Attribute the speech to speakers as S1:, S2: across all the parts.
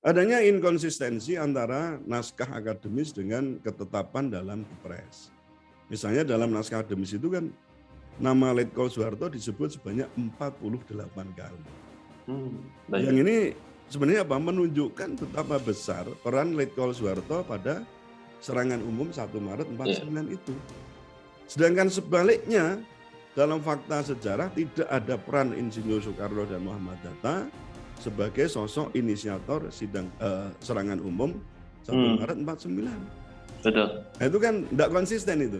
S1: adanya inkonsistensi antara naskah akademis dengan ketetapan dalam Kepres. Misalnya dalam naskah akademis itu kan nama Letkol Soeharto disebut sebanyak 48 kali. Yang ini sebenarnya apa? Menunjukkan betapa besar peran Letkol Soeharto pada serangan umum 1 Maret 49 itu. Sedangkan sebaliknya, dalam fakta sejarah tidak ada peran Insinyur Soekarno dan Muhammad Hatta sebagai sosok inisiator serangan umum 1 Maret 49.
S2: Betul.
S1: Nah, itu kan tidak konsisten itu.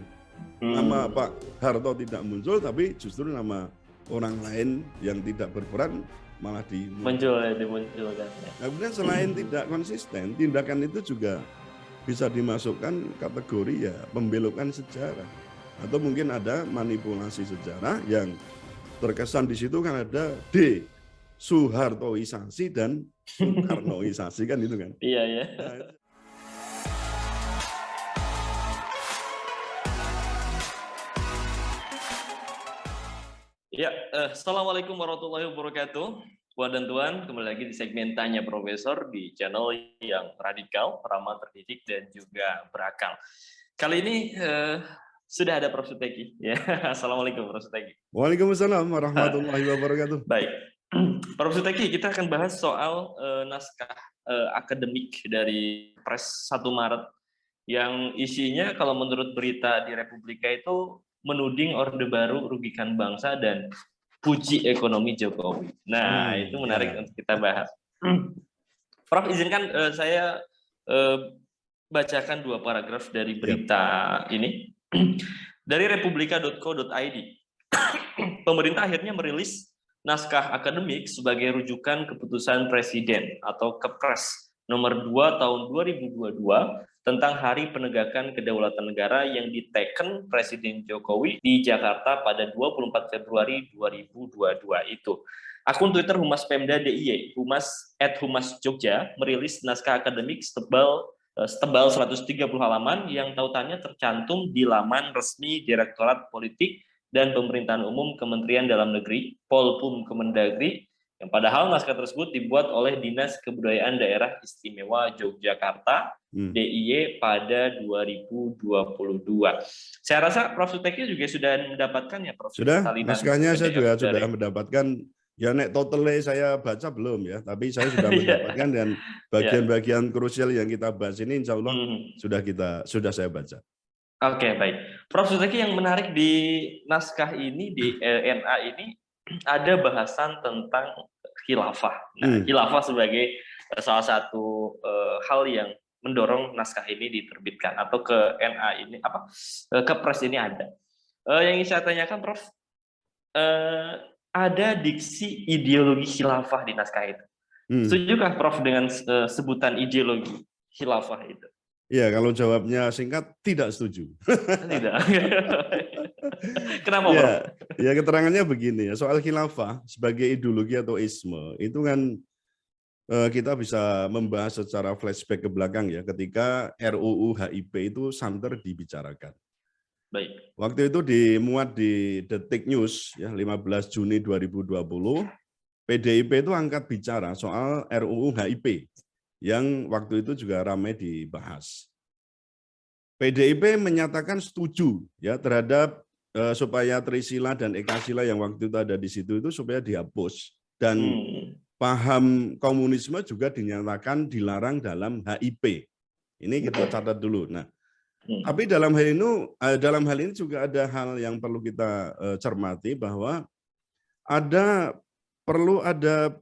S1: Nama Pak Harto tidak muncul, tapi justru nama orang lain yang tidak berperan malah
S2: dimunculkan.
S1: Nah, kemudian selain tidak konsisten, tindakan itu juga bisa dimasukkan kategori ya pembelokan sejarah. Atau mungkin ada manipulasi sejarah yang terkesan di situ kan ada Soehartoisasi dan Soekarnoisasi kan itu kan.
S2: Iya ya. Ya, assalamualaikum warahmatullahi wabarakatuh. Puan dan Tuan, kembali lagi di segmen Tanya Profesor di channel yang radikal, ramah, terdidik, dan juga berakal. Kali ini sudah ada Prof. Suteki. Ya, assalamualaikum Prof. Suteki.
S1: Waalaikumsalam warahmatullahi wabarakatuh.
S2: Baik, Prof. Suteki, kita akan bahas soal naskah akademik dari Pres 1 Maret yang isinya kalau menurut berita di Republika itu menuding Orde Baru rugikan bangsa dan puji ekonomi Jokowi. Nah, itu menarik untuk kita bahas. Prof, izinkan saya bacakan 2 paragraf dari berita ini. Dari republika.co.id. Pemerintah akhirnya merilis naskah akademik sebagai rujukan keputusan Presiden atau Kepres nomor 2 tahun 2022 tentang Hari Penegakan Kedaulatan Negara yang diteken Presiden Jokowi di Jakarta pada 24 Februari 2022 itu. Akun Twitter Humas Pemda DIY, @humas Jogja, merilis naskah akademik setebal 130 halaman yang tautannya tercantum di laman resmi Direktorat Politik dan Pemerintahan Umum Kementerian Dalam Negeri, Polpum Kemendagri, yang padahal naskah tersebut dibuat oleh Dinas Kebudayaan Daerah Istimewa Yogyakarta, DIY pada 2022. Saya rasa Prof. Suteki juga sudah mendapatkan ya, Prof.
S1: Sudah, naskahnya saya juga sudah mendapatkan. Ya nek totalnya saya baca belum ya, tapi saya sudah mendapatkan dan bagian-bagian krusial yang kita bahas ini insya Allah sudah saya baca.
S2: Oke, baik. Prof. Suteki, yang menarik di naskah ini, di NA ini, ada bahasan tentang khilafah. Nah, khilafah sebagai salah satu hal yang mendorong naskah ini diterbitkan atau ke NA ini Kepres ini ada. Yang ingin saya tanyakan, Prof, ada diksi ideologi khilafah di naskah itu. Setujukah Prof dengan sebutan ideologi khilafah itu?
S1: Ya, kalau jawabnya singkat, tidak setuju.
S2: Tidak. Kenapa, Prof?
S1: Ya, keterangannya begini ya, soal khilafah sebagai ideologi atau isme, itu kan kita bisa membahas secara flashback ke belakang ya, ketika RUU HIP itu santer dibicarakan.
S2: Baik.
S1: Waktu itu dimuat di Detik News ya, 15 Juni 2020, PDIP itu angkat bicara soal RUU HIP yang waktu itu juga ramai dibahas. PDIP menyatakan setuju ya terhadap supaya Trisila dan Ekasila yang waktu itu ada di situ itu supaya dihapus, dan paham komunisme juga dinyatakan dilarang dalam HIP. Ini kita catat dulu. Nah, tapi dalam hal ini juga ada hal yang perlu kita cermati, bahwa perlu ada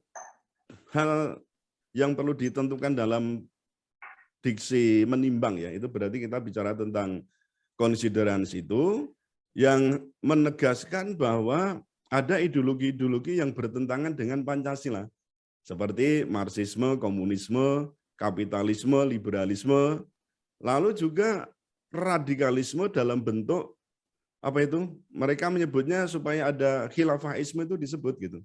S1: hal yang perlu ditentukan dalam diksi menimbang ya. Itu berarti kita bicara tentang konsideransi itu yang menegaskan bahwa ada ideologi-ideologi yang bertentangan dengan Pancasila, seperti Marxisme, komunisme, kapitalisme, liberalisme, lalu juga radikalisme dalam bentuk apa itu? Mereka menyebutnya supaya ada khilafahisme itu disebut gitu.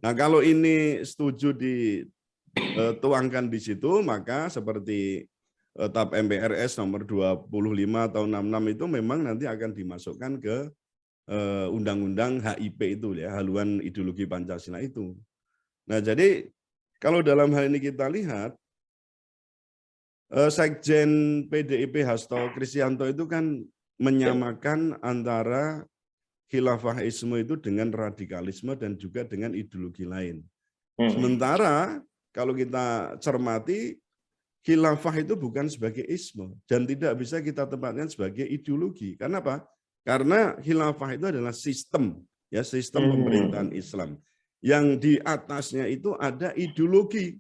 S1: Nah, kalau ini setuju dituangkan di situ, maka seperti TAP MPRS nomor 25 tahun 66 itu memang nanti akan dimasukkan ke Undang-Undang HIP itu ya, haluan ideologi Pancasila itu. Nah, jadi kalau dalam hal ini kita lihat, Sekjen PDIP Hasto Kristianto itu kan menyamakan antara khilafahisme itu dengan radikalisme dan juga dengan ideologi lain. Sementara kalau kita cermati, khilafah itu bukan sebagai isme dan tidak bisa kita tempatkan sebagai ideologi. Karena apa? Karena khilafah itu adalah sistem, ya, sistem pemerintahan Islam. Yang di atasnya itu ada ideologi.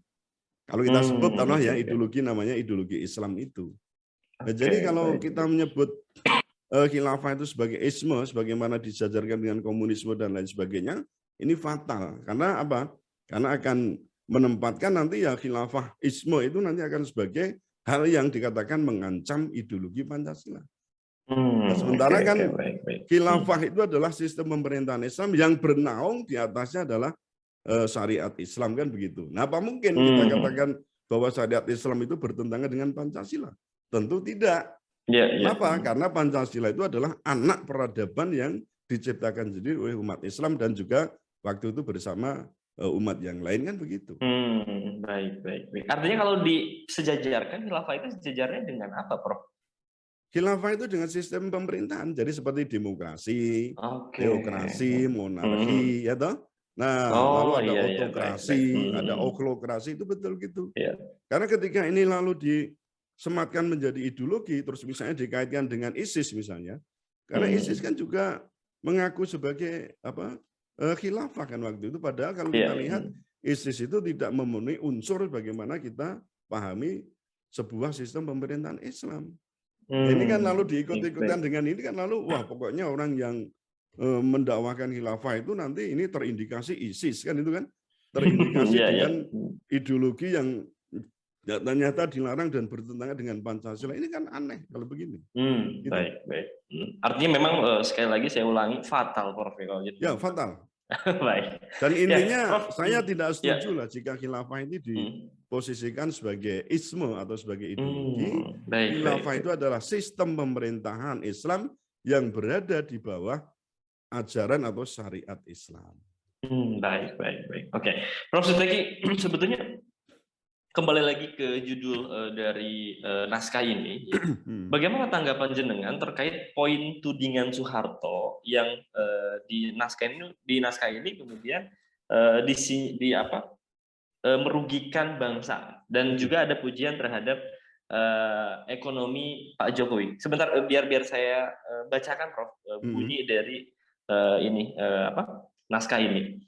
S1: Kalau kita sebut ya ideologi namanya ideologi Islam itu. Nah, jadi kalau kita menyebut khilafah itu sebagai isme, sebagaimana dijajarkan dengan komunisme dan lain sebagainya, ini fatal. Karena apa? Karena akan menempatkan nanti ya khilafah isme itu nanti akan sebagai hal yang dikatakan mengancam ideologi Pancasila. Nah, sementara kan khilafah itu adalah sistem pemerintahan Islam yang bernaung di atasnya adalah syariat Islam, kan begitu. Nah, apa mungkin kita katakan bahwa syariat Islam itu bertentangan dengan Pancasila? Tentu tidak. Kenapa? Karena Pancasila itu adalah anak peradaban yang diciptakan sendiri oleh umat Islam dan juga waktu itu bersama umat yang lain, kan begitu.
S2: Baik. Artinya kalau disejajarkan, khilafah itu sejajarnya dengan apa, Prof?
S1: Khilafah itu dengan sistem pemerintahan, jadi seperti demokrasi, teokrasi, monarki, ya toh. Nah, lalu ada autokrasi, ada oklokrasi, itu betul gitu. Karena ketika ini lalu disematkan menjadi ideologi, terus misalnya dikaitkan dengan ISIS misalnya, karena ISIS kan juga mengaku sebagai khilafah kan waktu itu, padahal kalau kita lihat ISIS itu tidak memenuhi unsur bagaimana kita pahami sebuah sistem pemerintahan Islam. Ini kan lalu diikut-ikutan dengan ini kan lalu wah pokoknya orang yang mendakwakan khilafah itu nanti ini terindikasi ISIS, kan itu kan terindikasi dengan ideologi yang ternyata dilarang dan bertentangan dengan Pancasila. Ini kan aneh kalau begini.
S2: Gitu. Baik. Artinya memang sekali lagi saya ulangi fatal, Prof. Kalau gitu.
S1: Ya, fatal.
S2: Baik.
S1: Dan intinya saya tidak setuju lah jika khilafah ini diposisikan sebagai isme atau sebagai ideologi. Khilafah itu adalah sistem pemerintahan Islam yang berada di bawah ajaran atau syariat Islam.
S2: Baik. Oke. Prof. Suteki, sebetulnya kembali lagi ke judul dari naskah ini, bagaimana tanggapan jenengan terkait poin tudingan Soeharto yang di naskah ini kemudian merugikan bangsa, dan juga ada pujian terhadap ekonomi Pak Jokowi. Sebentar, biar saya bacakan, Prof, bunyi dari naskah ini.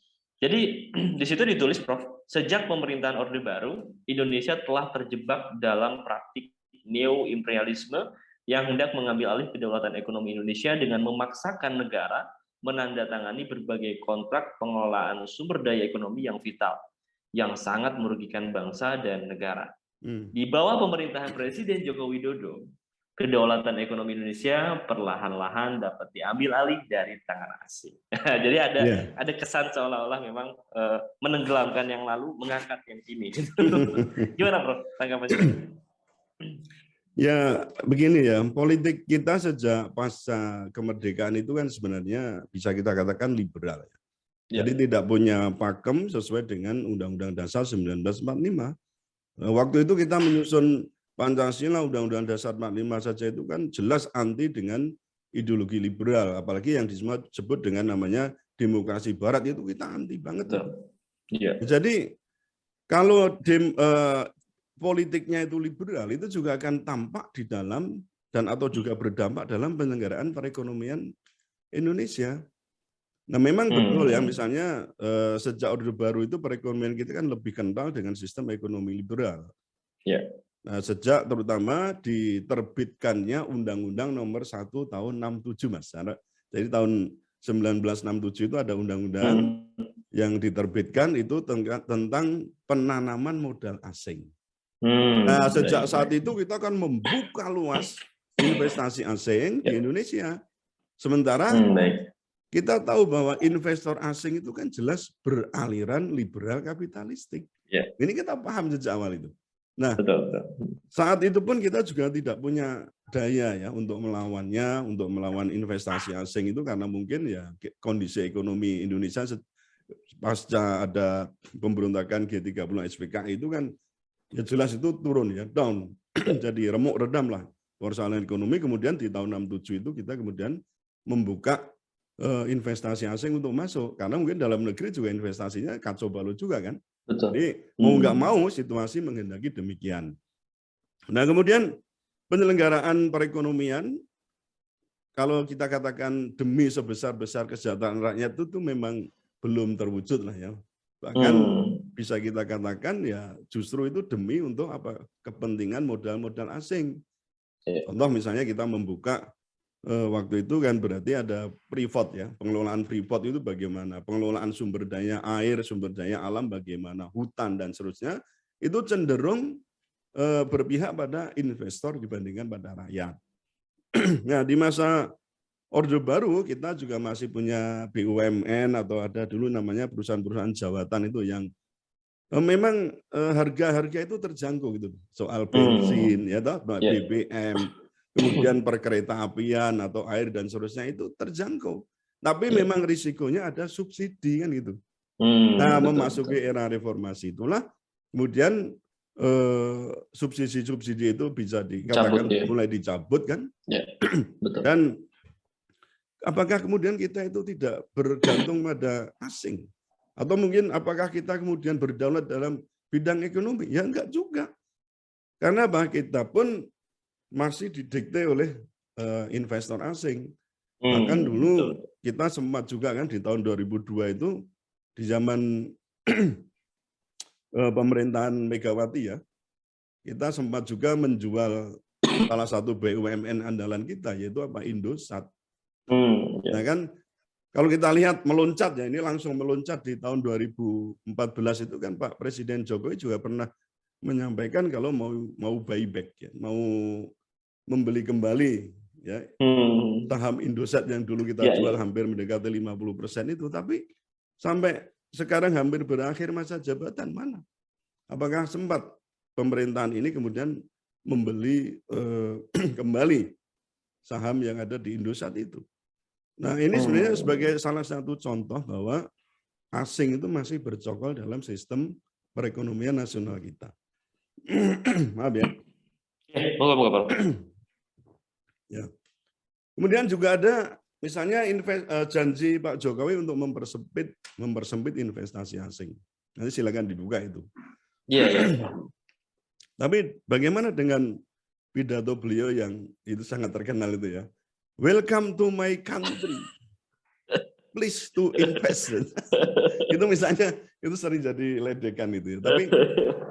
S2: Jadi di situ ditulis, Prof, sejak pemerintahan Orde Baru, Indonesia telah terjebak dalam praktik neo-imperialisme yang hendak mengambil alih kedaulatan ekonomi Indonesia dengan memaksakan negara menandatangani berbagai kontrak pengelolaan sumber daya ekonomi yang vital, yang sangat merugikan bangsa dan negara. Di bawah pemerintahan Presiden Joko Widodo, kedaulatan ekonomi Indonesia perlahan-lahan dapat diambil alih dari tangan asing. Jadi ada kesan seolah-olah memang menenggelamkan yang lalu, mengangkat yang kini. Gimana, Prof, tanggapannya?
S1: Ya, begini ya, politik kita sejak pasca kemerdekaan itu kan sebenarnya bisa kita katakan liberal. Jadi tidak punya pakem sesuai dengan Undang-Undang Dasar 1945. Waktu itu kita menyusun Pancasila, Undang-Undang Dasar 45 saja itu kan jelas anti dengan ideologi liberal, apalagi yang disebut dengan namanya demokrasi barat, itu kita anti banget. Jadi kalau politiknya itu liberal, itu juga akan tampak di dalam dan atau juga berdampak dalam penyelenggaraan perekonomian Indonesia. Nah, memang betul ya, misalnya sejak Orde Baru itu perekonomian kita kan lebih kental dengan sistem ekonomi liberal. Nah, sejak terutama diterbitkannya Undang-Undang Nomor 1 Tahun 67, Mas. Jadi tahun 1967 itu ada undang-undang yang diterbitkan itu tentang penanaman modal asing. Nah, sejak saat itu kita akan membuka luas investasi asing di Indonesia. Sementara kita tahu bahwa investor asing itu kan jelas beraliran liberal kapitalistik. Ini kita paham sejak awal itu. Nah, saat itu pun kita juga tidak punya daya ya untuk melawannya, untuk melawan investasi asing itu karena mungkin ya kondisi ekonomi Indonesia pasca ada pemberontakan G30 SPKI itu kan ya jelas itu turun ya, down. Jadi remuk redam lah persoalan ekonomi. Kemudian di tahun 67 itu kita kemudian membuka investasi asing untuk masuk. Karena mungkin dalam negeri juga investasinya kacau balau juga kan.
S2: Betul.
S1: Jadi mau nggak mau situasi menghendaki demikian. Nah kemudian penyelenggaraan perekonomian, kalau kita katakan demi sebesar-besar kesejahteraan rakyat itu tuh memang belum terwujud lah ya. Bahkan bisa kita katakan ya justru itu demi untuk apa? Kepentingan modal-modal asing. Contoh misalnya kita membuka waktu itu kan berarti ada Freeport ya. Pengelolaan Freeport itu bagaimana? Pengelolaan sumber daya air, sumber daya alam bagaimana? Hutan dan seterusnya. Itu cenderung berpihak pada investor dibandingkan pada rakyat. Nah, di masa Orde Baru kita juga masih punya BUMN atau ada dulu namanya perusahaan-perusahaan jawatan itu yang memang harga-harga itu terjangkau gitu. Soal bensin ya toh, BBM, kemudian perkereta apian atau air dan seterusnya itu terjangkau. Tapi memang risikonya ada subsidi kan gitu. Nah, memasuki era reformasi itulah kemudian subsidi-subsidi itu bisa dikatakan mulai dicabut kan.
S2: Betul.
S1: Dan apakah kemudian kita itu tidak bergantung pada asing? Atau mungkin apakah kita kemudian berdaulat dalam bidang ekonomi? Ya enggak juga. Karena apa? Kita pun masih didikte oleh investor asing. Bahkan dulu kita sempat juga kan di tahun 2002 itu di zaman pemerintahan Megawati ya, kita sempat juga menjual salah satu BUMN andalan kita yaitu apa? Indosat. Nah kan kalau kita lihat meloncat ya, ini langsung meloncat di tahun 2014 itu kan Pak Presiden Jokowi juga pernah menyampaikan kalau mau buyback ya, mau membeli kembali ya saham Indosat yang dulu kita jual hampir mendekati 50% itu, tapi sampai sekarang hampir berakhir masa jabatan mana? Apakah sempat pemerintahan ini kemudian membeli kembali saham yang ada di Indosat itu? Nah ini sebenarnya sebagai salah satu contoh bahwa asing itu masih bercokol dalam sistem perekonomian nasional kita. Maaf ya. Ya. Kemudian juga ada misalnya janji Pak Jokowi untuk mempersempit investasi asing. Nanti silakan dibuka itu. Tapi bagaimana dengan pidato beliau yang itu sangat terkenal itu ya? Welcome to my country. Please to invest. Itu misalnya itu sering jadi ledekan itu ya. Tapi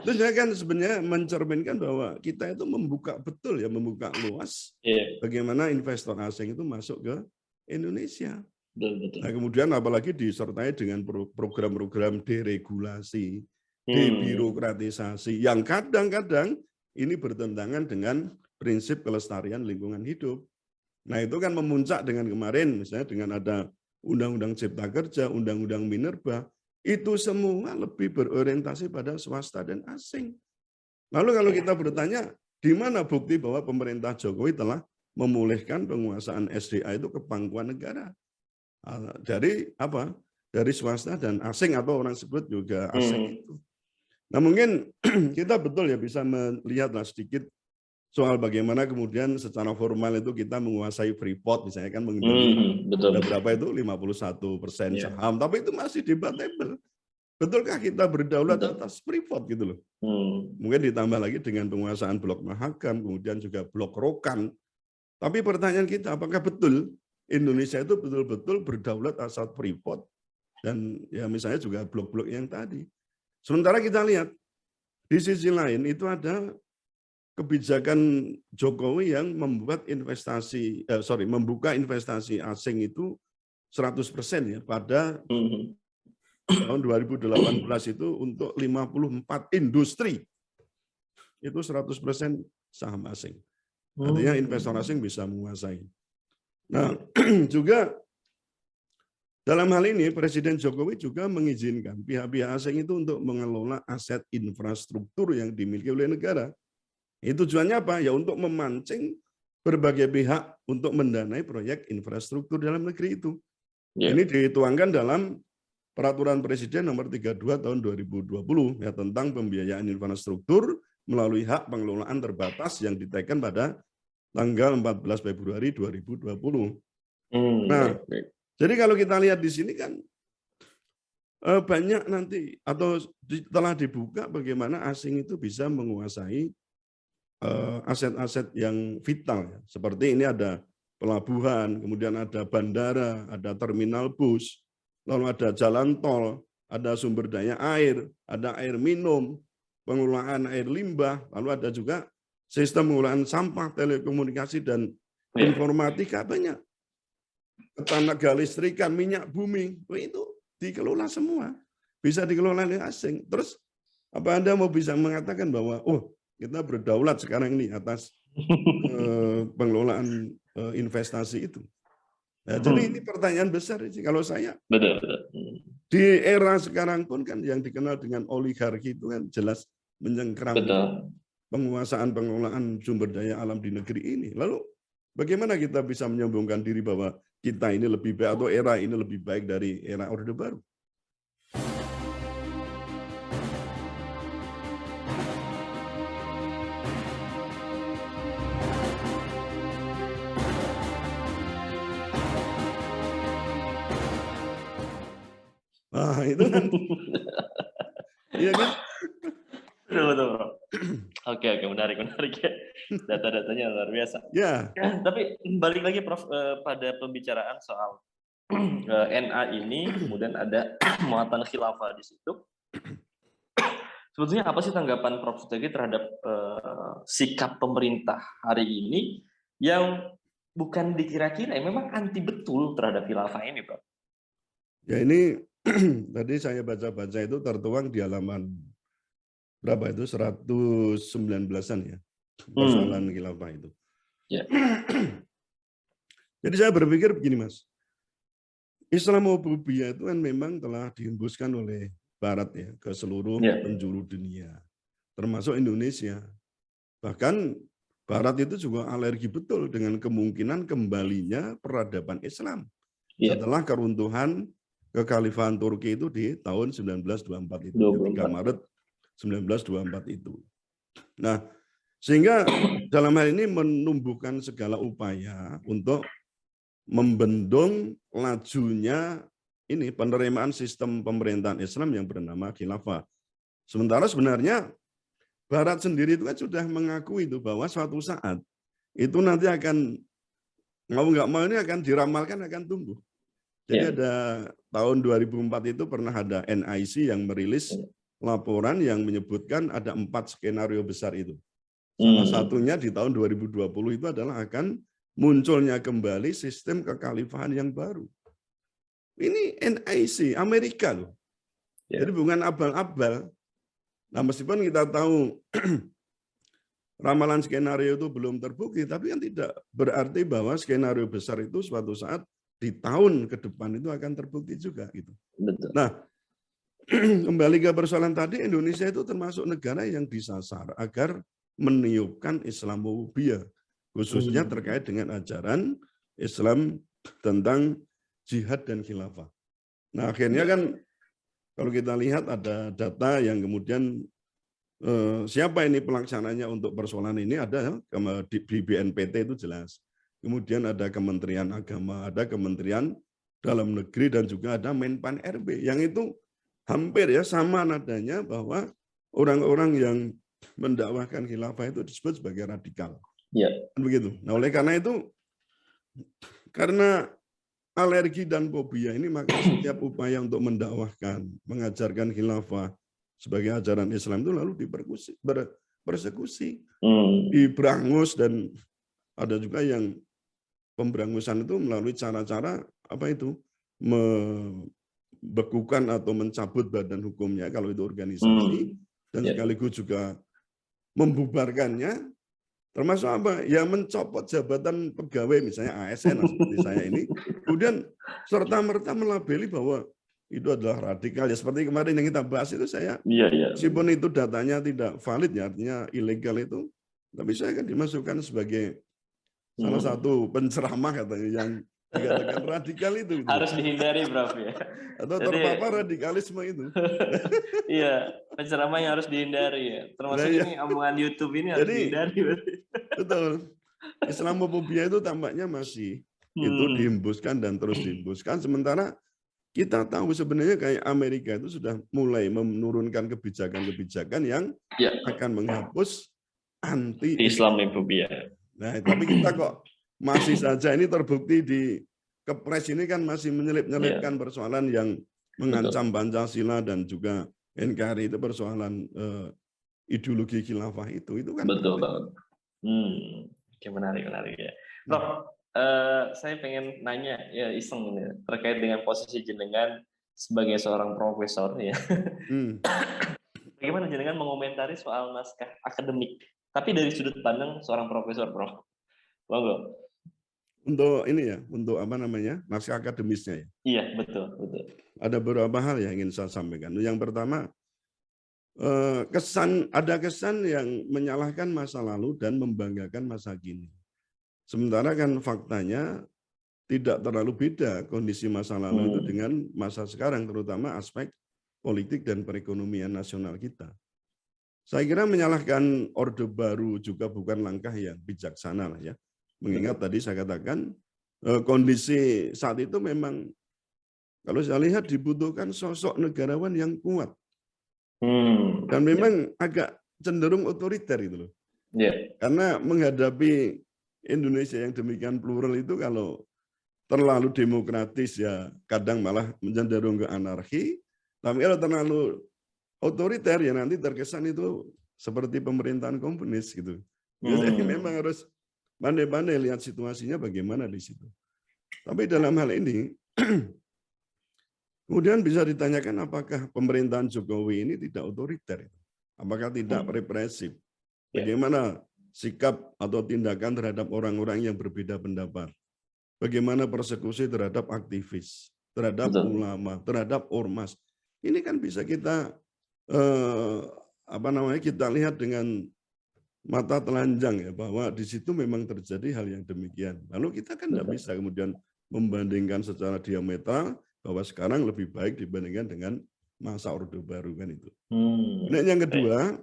S1: itu kan sebenarnya mencerminkan bahwa kita itu membuka betul ya, membuka luas bagaimana investor asing itu masuk ke Indonesia. Nah, kemudian apalagi disertai dengan program-program deregulasi, debirokratisasi yang kadang-kadang ini bertentangan dengan prinsip kelestarian lingkungan hidup. Nah itu kan memuncak dengan kemarin misalnya dengan ada Undang-Undang Cipta Kerja, Undang-Undang Minerba, itu semua lebih berorientasi pada swasta dan asing. Lalu kalau kita bertanya, di mana bukti bahwa pemerintah Jokowi telah memulihkan penguasaan SDA itu ke pangkuan negara? Dari apa? Dari swasta dan asing atau orang sebut juga asing itu. Nah mungkin kita betul ya bisa melihatlah sedikit soal bagaimana kemudian secara formal itu kita menguasai Freeport misalnya kan mengendalikan berapa itu 51% saham, tapi itu masih debatable. Betulkah kita berdaulat atas Freeport gitu loh? Mungkin ditambah lagi dengan penguasaan Blok Mahakam, kemudian juga Blok Rokan. Tapi pertanyaan kita, apakah betul Indonesia itu betul-betul berdaulat atas Freeport dan ya misalnya juga blok-blok yang tadi. Sementara kita lihat di sisi lain itu ada kebijakan Jokowi yang membuat membuka investasi asing itu 100% ya pada tahun 2018 itu untuk 54 industri itu 100% saham asing. Artinya investor asing bisa menguasai. Nah, juga dalam hal ini Presiden Jokowi juga mengizinkan pihak-pihak asing itu untuk mengelola aset infrastruktur yang dimiliki oleh negara. Itu tujuannya apa? Ya untuk memancing berbagai pihak untuk mendanai proyek infrastruktur dalam negeri itu. Ini dituangkan dalam Peraturan Presiden nomor 32 tahun 2020 ya tentang pembiayaan infrastruktur melalui hak pengelolaan terbatas yang diteken pada tanggal 14 Februari 2020. Nah, jadi kalau kita lihat di sini kan banyak nanti atau telah dibuka bagaimana asing itu bisa menguasai aset-aset yang vital. Seperti ini ada pelabuhan, kemudian ada bandara, ada terminal bus, lalu ada jalan tol, ada sumber daya air, ada air minum, pengelolaan air limbah, lalu ada juga sistem pengelolaan sampah, telekomunikasi, dan informatika banyak. Tenaga listrikan, minyak bumi, itu dikelola semua. Bisa dikelola oleh asing. Terus apa Anda mau bisa mengatakan bahwa kita berdaulat sekarang ini atas pengelolaan investasi itu? Nah, jadi ini pertanyaan besar sih kalau saya.
S2: Betul.
S1: Di era sekarang pun kan yang dikenal dengan oligarki itu kan jelas menyengkram penguasaan pengelolaan sumber daya alam di negeri ini. Lalu bagaimana kita bisa menyombongkan diri bahwa kita ini lebih baik atau era ini lebih baik dari era Orde Baru? Nah, itu kan. Iya kan?
S2: Betul, Bro. Oke, menarik ya. Data-datanya luar biasa.
S1: Ya.
S2: Tapi balik lagi, Prof, pada pembicaraan soal NA ini, kemudian ada muatan khilafah di situ. Sebetulnya apa sih tanggapan Prof Sutegi terhadap sikap pemerintah hari ini yang bukan dikira-kira, memang anti betul terhadap khilafah ini, Prof?
S1: Ya ini tadi saya baca-baca itu tertuang di halaman berapa itu 119-an ya persoalan khilafah itu.
S2: Ya.
S1: Jadi saya berpikir begini Mas, Islamophobia itu kan memang telah dihembuskan oleh Barat ya ke seluruh penjuru dunia, termasuk Indonesia. Bahkan Barat itu juga alergi betul dengan kemungkinan kembalinya peradaban Islam setelah keruntuhan kekhalifahan Turki itu di tahun 1924 itu, 3 Maret 1924 itu. Nah, sehingga dalam hal ini menumbuhkan segala upaya untuk membendung lajunya ini penerimaan sistem pemerintahan Islam yang bernama khilafah. Sementara sebenarnya Barat sendiri itu kan sudah mengakui itu bahwa suatu saat itu nanti akan mau nggak mau ini akan diramalkan akan tumbuh. Jadi ada tahun 2004 itu pernah ada NIC yang merilis laporan yang menyebutkan ada 4 skenario besar itu. Salah satunya di tahun 2020 itu adalah akan munculnya kembali sistem kekhalifahan yang baru. Ini NIC, Amerika loh. Jadi bukan abal-abal. Nah meskipun kita tahu ramalan skenario itu belum terbukti, tapi kan tidak berarti bahwa skenario besar itu suatu saat di tahun ke depan itu akan terbukti juga gitu.
S2: Betul.
S1: Nah, kembali ke persoalan tadi, Indonesia itu termasuk negara yang disasar agar meniupkan Islamophobia, khususnya terkait dengan ajaran Islam tentang jihad dan khilafah. Nah, akhirnya kan kalau kita lihat ada data yang kemudian siapa ini pelaksananya untuk persoalan ini ada di BNPT itu jelas. Kemudian ada Kementerian Agama, ada Kementerian Dalam Negeri, dan juga ada Menpan RB. Yang itu hampir ya sama nadanya bahwa orang-orang yang mendakwahkan khilafah itu disebut sebagai radikal.
S2: Ya.
S1: Begitu. Nah oleh karena itu, karena alergi dan fobia ini, maka setiap upaya untuk mendakwahkan, mengajarkan khilafah sebagai ajaran Islam itu lalu dipersekusi, diberangus, dan ada juga yang pemberangusan itu melalui cara-cara apa itu membekukan atau mencabut badan hukumnya kalau itu organisasi, dan sekaligus juga membubarkannya, termasuk apa ya, mencopot jabatan pegawai misalnya ASN seperti saya ini, kemudian serta-merta melabeli bahwa itu adalah radikal ya, seperti kemarin yang kita bahas itu saya meskipun itu datanya tidak valid ya, artinya ilegal itu, tapi saya kan dimasukkan sebagai salah satu penceramah katanya yang dikatakan radikal itu gitu.
S2: Harus dihindari, Prof ya.
S1: Atau
S2: Jadi,
S1: terpapar radikalisme itu.
S2: iya, penceramah yang harus dihindari ya. Termasuk
S1: Nah, iya.
S2: ini omongan YouTube ini harus
S1: Jadi,
S2: dihindari.
S1: betul. Islamofobia itu tampaknya masih itu dihembuskan dan terus dihembuskan. Sementara kita tahu sebenarnya kayak Amerika itu sudah mulai menurunkan kebijakan-kebijakan yang akan menghapus anti
S2: Islamofobia.
S1: Nah, tapi kita kok masih saja ini terbukti di Kepres ini kan masih menyelip-nyelipkan persoalan yang mengancam Pancasila dan juga NKRI itu persoalan ideologi khilafah itu kan
S2: betul banget. Oke, menarik ya. Prof, saya pengen nanya ya iseng ini terkait dengan posisi jenengan sebagai seorang profesor ya. Bagaimana jenengan mengomentari soal naskah akademik, tapi dari sudut pandang seorang profesor, Prof? Monggo.
S1: Untuk ini ya, untuk apa namanya, naskah akademisnya ya.
S2: Iya, betul.
S1: Ada beberapa hal yang ingin saya sampaikan. Yang pertama, ada kesan yang menyalahkan masa lalu dan membanggakan masa kini. Sementara kan faktanya tidak terlalu beda kondisi masa lalu itu dengan masa sekarang, terutama aspek politik dan perekonomian nasional kita. Saya kira menyalahkan Orde Baru juga bukan langkah yang bijaksana lah ya. Mengingat tadi saya katakan kondisi saat itu memang kalau saya lihat dibutuhkan sosok negarawan yang kuat. Dan memang agak cenderung otoriter itu loh. Karena menghadapi Indonesia yang demikian plural itu kalau terlalu demokratis ya kadang malah cenderung ke anarki. Tapi kalau terlalu otoriter ya nanti terkesan itu seperti pemerintahan komunis gitu. Jadi memang harus pandai-pandai lihat situasinya bagaimana di situ. Tapi dalam hal ini, kemudian bisa ditanyakan apakah pemerintahan Jokowi ini tidak otoriter? Apakah tidak represif? Bagaimana sikap atau tindakan terhadap orang-orang yang berbeda pendapat? Bagaimana persekusi terhadap aktivis, terhadap ulama, terhadap ormas? Ini kan bisa kita kita lihat dengan mata telanjang ya bahwa di situ memang terjadi hal yang demikian. Lalu kita kan tidak bisa kemudian membandingkan secara diametral bahwa sekarang lebih baik dibandingkan dengan masa Orde Baru kan itu. Nah, yang kedua,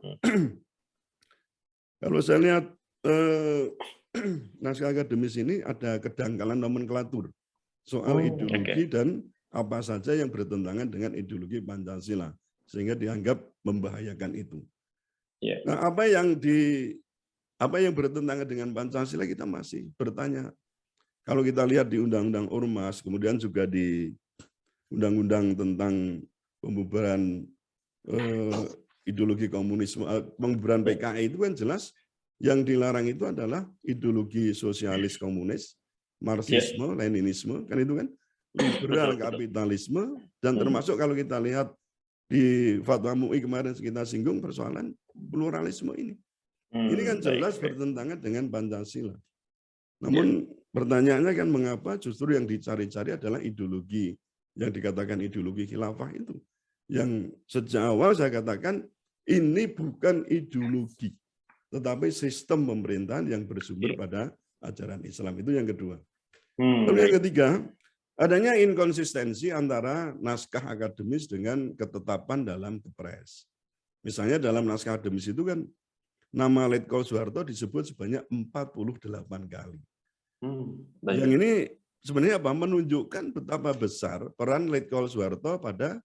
S1: kalau saya lihat naskah akademis ini ada kedangkalan nomenklatur soal ideologi dan apa saja yang bertentangan dengan ideologi Pancasila sehingga dianggap membahayakan itu. Nah, apa yang bertentangan dengan Pancasila kita masih bertanya. Kalau kita lihat di Undang-Undang Ormas, kemudian juga di Undang-Undang tentang pembubaran ideologi komunisme, pembubaran PKI itu kan jelas yang dilarang itu adalah ideologi sosialis komunis, Marxisme, Leninisme, kan itu kan liberal kapitalisme, dan termasuk kalau kita lihat di Fatwa MUI kemarin kita singgung persoalan pluralisme ini. Ini kan jelas bertentangan dengan Pancasila. Namun pertanyaannya kan mengapa justru yang dicari-cari adalah ideologi yang dikatakan ideologi khilafah itu. Yang sejak awal saya katakan ini bukan ideologi, tetapi sistem pemerintahan yang bersumber pada ajaran Islam. Itu yang kedua. Lalu yang ketiga, adanya inkonsistensi antara naskah akademis dengan ketetapan dalam Kepres. Misalnya dalam naskah akademis itu kan nama Letkol Soeharto disebut sebanyak 48 kali. Yang ini sebenarnya apa? Menunjukkan betapa besar peran Letkol Soeharto pada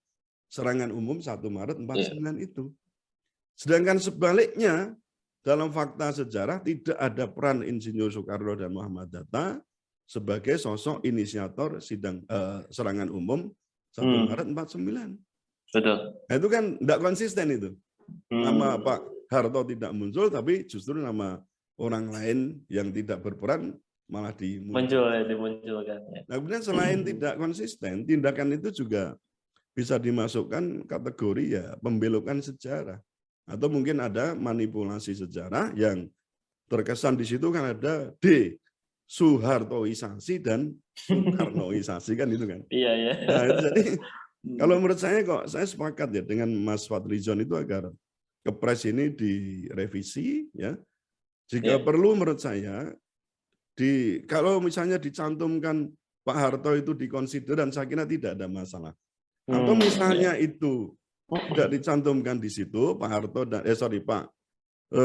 S1: serangan umum 1 Maret 49 itu. Sedangkan sebaliknya dalam fakta sejarah tidak ada peran Insinyur Soekarno dan Muhammad Hatta sebagai sosok inisiator serangan umum 1 Maret 49.
S2: Betul.
S1: Nah, itu kan tidak konsisten itu. Nama Pak Harto tidak muncul, tapi justru nama orang lain yang tidak berperan malah
S2: dimunculkan.
S1: Nah, kemudian selain tidak konsisten, tindakan itu juga bisa dimasukkan kategori ya pembelokan sejarah. Atau mungkin ada manipulasi sejarah yang terkesan di situ kan ada Soehartoisasi dan Soekarnoisasi kan itu kan.
S2: Iya.
S1: Nah, jadi kalau menurut saya kok saya sepakat ya dengan Mas Fadlizon itu agar Kepres ini direvisi ya. Jika perlu menurut saya kalau misalnya dicantumkan Pak Harto itu dikonsider dan saya kira tidak ada masalah. Atau misalnya itu tidak dicantumkan di situ, Pak Harto dan Pak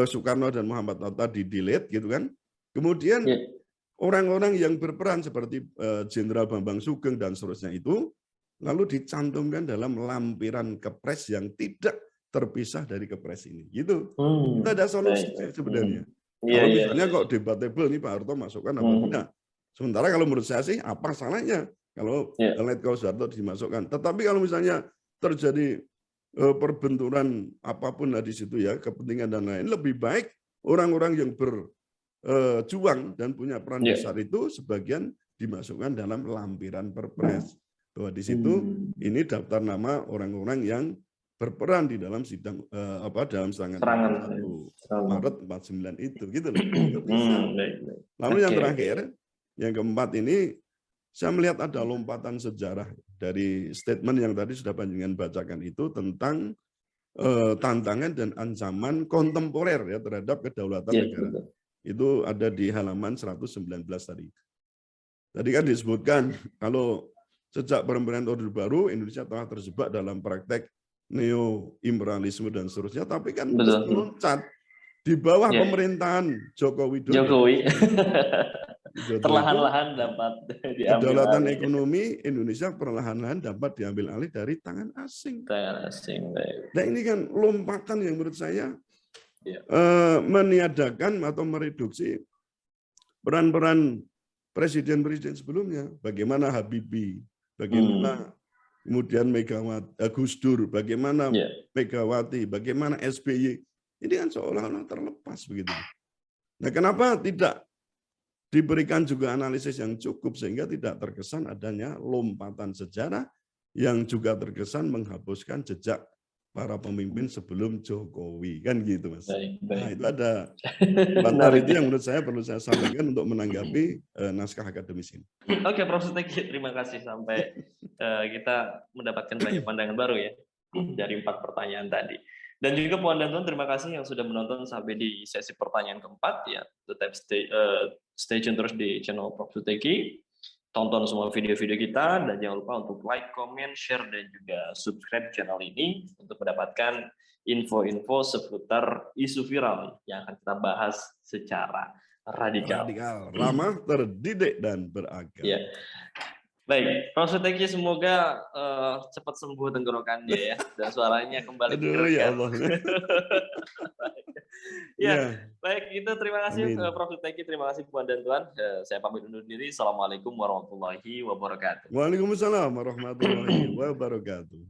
S1: Soekarno dan Muhammad Hatta di-delete gitu kan. Kemudian orang-orang yang berperan seperti Jenderal Bambang Sugeng dan seterusnya itu lalu dicantumkan dalam lampiran kepres yang tidak terpisah dari kepres ini. Gitu. Kita ada solusi sebenarnya. Kalau misalnya kok debatable nih Pak Harto masukkan apa tidak. Sementara kalau menurut saya sih apa salahnya kalau Letko Soeharto dimasukkan. Tetapi kalau misalnya terjadi perbenturan apapun di situ ya, kepentingan dan lain, lebih baik orang-orang yang berjuang dan punya peran besar itu sebagian dimasukkan dalam lampiran perpres. Bahwa di situ ini daftar nama orang-orang yang berperan di dalam sidang dalam serangan 1 Maret 49 itu gitu loh. Itu bisa. Lalu yang terakhir, yang keempat ini saya melihat ada lompatan sejarah dari statement yang tadi sudah panjenengan bacakan itu tentang tantangan dan ancaman kontemporer ya terhadap kedaulatan negara. Itu ada di halaman 119 tadi. Tadi kan disebutkan kalau sejak pemerintahan Orde Baru Indonesia telah terjebak dalam praktek neo-imperialisme dan seterusnya, tapi kan meloncat di bawah pemerintahan Joko Widodo.
S2: Perlahan-lahan dapat diambil
S1: kedaulatan
S2: alih.
S1: ekonomi Indonesia perlahan-lahan dapat diambil alih dari tangan asing. Nah ini kan lompatan yang menurut saya meniadakan atau mereduksi peran-peran presiden-presiden sebelumnya. Bagaimana Habibie, bagaimana kemudian Megawati, Gus Dur, bagaimana Megawati, bagaimana SBY. Ini kan seolah-olah terlepas begitu. Nah kenapa tidak diberikan juga analisis yang cukup sehingga tidak terkesan adanya lompatan sejarah yang juga terkesan menghapuskan jejak para pemimpin sebelum Jokowi kan gitu Mas. Nah itu ada bantahan itu yang menurut saya perlu saya sampaikan untuk menanggapi naskah akademis ini.
S2: Oke Prof. Suteki, terima kasih sampai kita mendapatkan banyak pandangan baru ya dari 4 pertanyaan tadi. Dan juga Puan dan Tuan, terima kasih yang sudah menonton sampai di sesi pertanyaan keempat ya. Tetap stay tune terus di channel Prof. Suteki. Tonton semua video-video kita dan jangan lupa untuk like, comment, share dan juga subscribe channel ini untuk mendapatkan info-info seputar isu viral yang akan kita bahas secara radikal.
S1: Ramah, terdidik dan beragam.
S2: Ya. Baik, Prof. Suteki semoga cepat sembuh tenggorokannya ya dan suaranya kembali.
S1: Aduh ya Allah.
S2: Baik, itu terima kasih Prof. Suteki, terima kasih Puan dan Tuan. Saya pamit undur diri. Assalamualaikum warahmatullahi wabarakatuh.
S1: Waalaikumsalam warahmatullahi wabarakatuh.